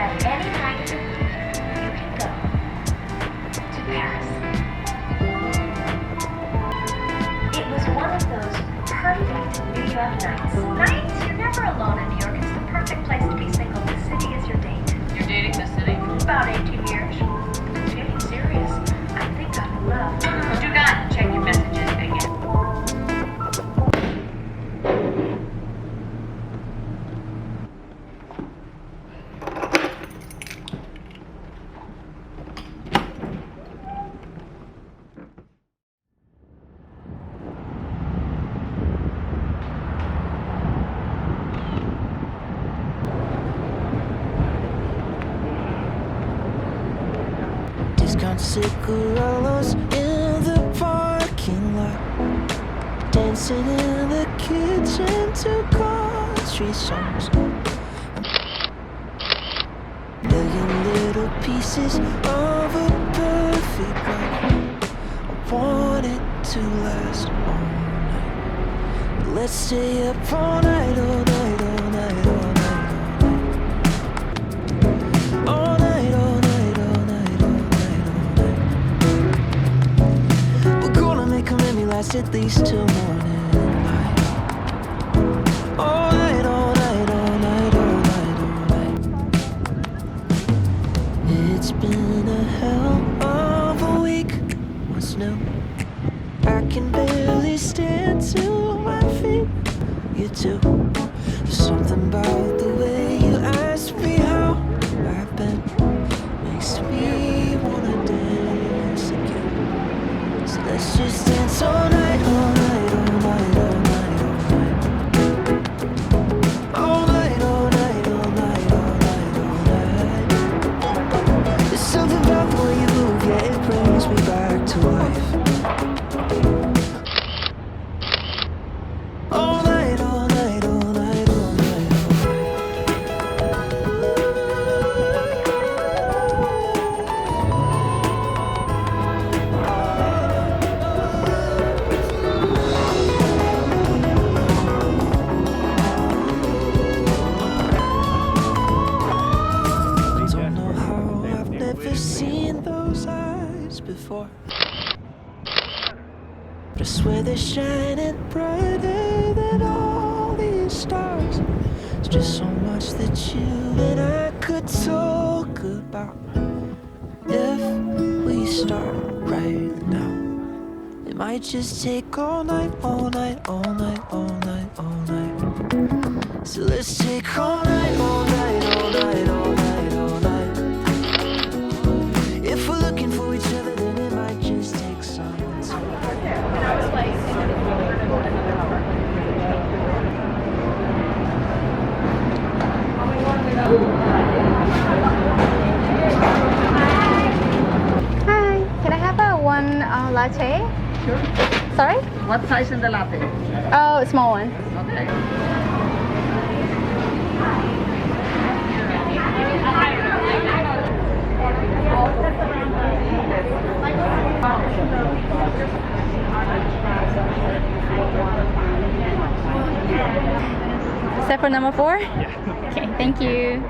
that any night you can go to Paris. It was one of those perfect New York nights. Nights you're never alone in New York. It's the perfect place to be single. The city is your date. You're dating the city? About 18 years. It's getting serious. I think I'm in love. Do not check your messages again. Cigarillos in the parking lot, dancing in the kitchen to country songs. Million little pieces of a perfect life. I want it to last all night. Let's stay up all night, all night, all night, all night. At least till morning light. All night, all night, all night, all night, all night. It's been a hell of a week. What's new? I can barely stand to my feet. You too. There's something about the way you ask me how I've been. Makes me wanna dance again. So let's just dance all night. But I swear they're shining brighter than all these stars. It's just so much that you and I could talk about. If we start right now, it might just take all night, all night, all night, all night, all night. So let's take all night, all night, all night, all night, all night. If we're looking for each other, then it might just take some time. Hi, can I have a one latte? Sure. Sorry? What size in the latte? Oh, small one. Okay. Is that for number 4? Yeah. Okay, thank you.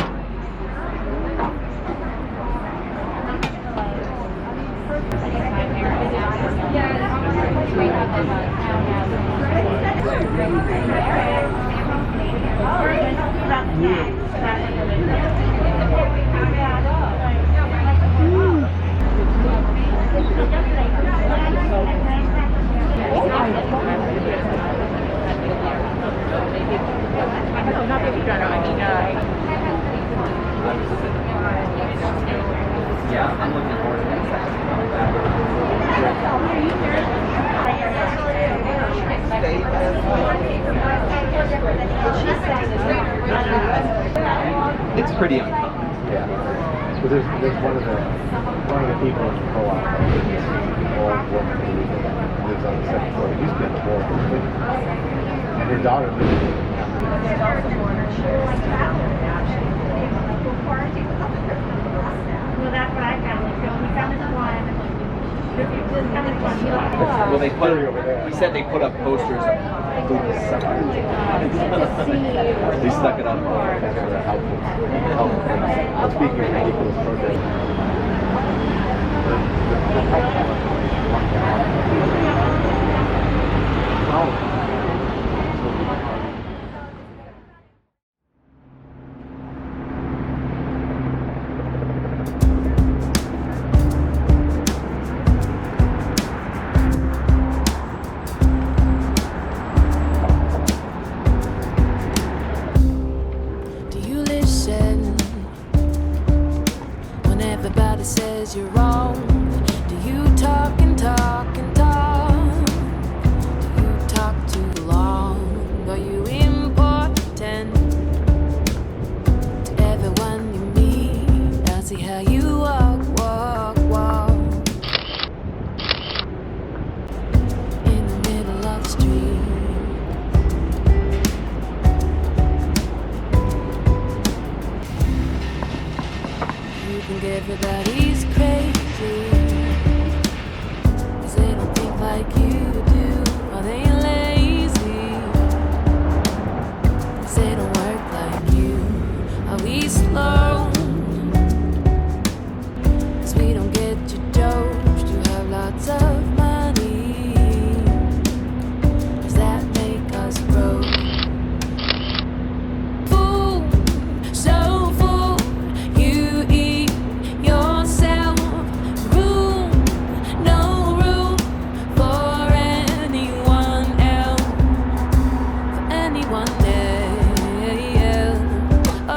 It's pretty uncommon. Yeah. So there's one of the people in the co-op, an old woman who lives on the second floor. It used to be on the floor. And her daughter lives in the Well, that's what I found. We found this one. Well, they put he said they put up posters of food suckers. They stuck it up for helpful. Let's be Everybody says you're wrong. Do you talk and talk and talk? Do you talk too long? Are you important to everyone you meet? I see how you walk, walk, walk in the middle of the street. You think everybody's crazy, 'cause they don't think like you do. Are they lazy? 'Cause they don't work like you. Are we slow? 'Cause we don't get your jokes. You have lots of money. Does that make us broke? Fool, so fool, you eat yourself. Room, no room for anyone else. For anyone else.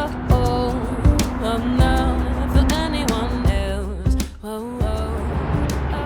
Oh, oh, oh no, for anyone else. Oh, oh, oh, oh.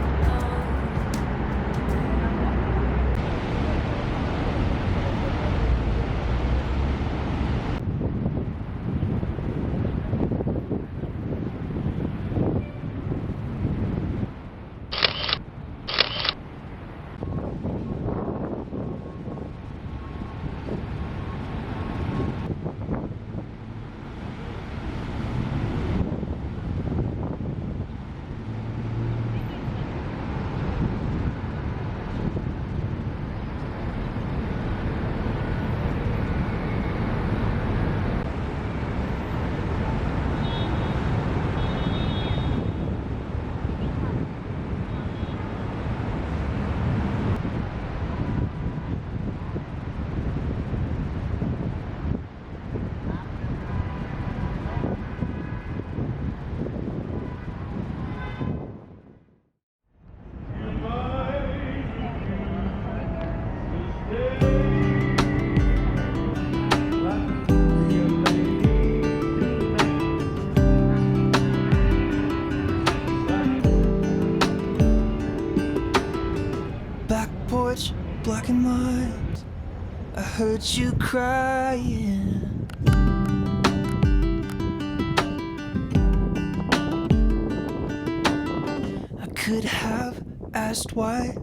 Back porch, black and white. I heard you crying. I could have asked why,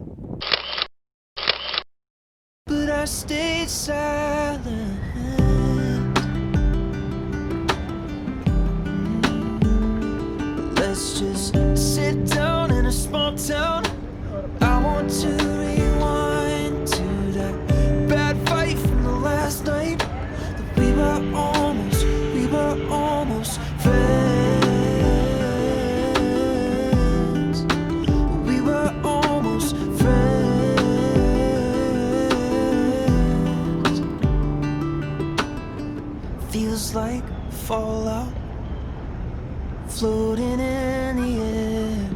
but I stayed silent. Let's just sit down in a small town. I want to rewind to that bad fight from the last night. That we were almost friends. We were almost friends. Feels like fallout floating in the air.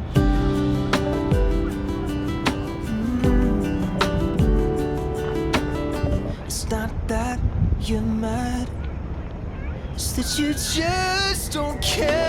It's not that you're mad, it's that you just don't care.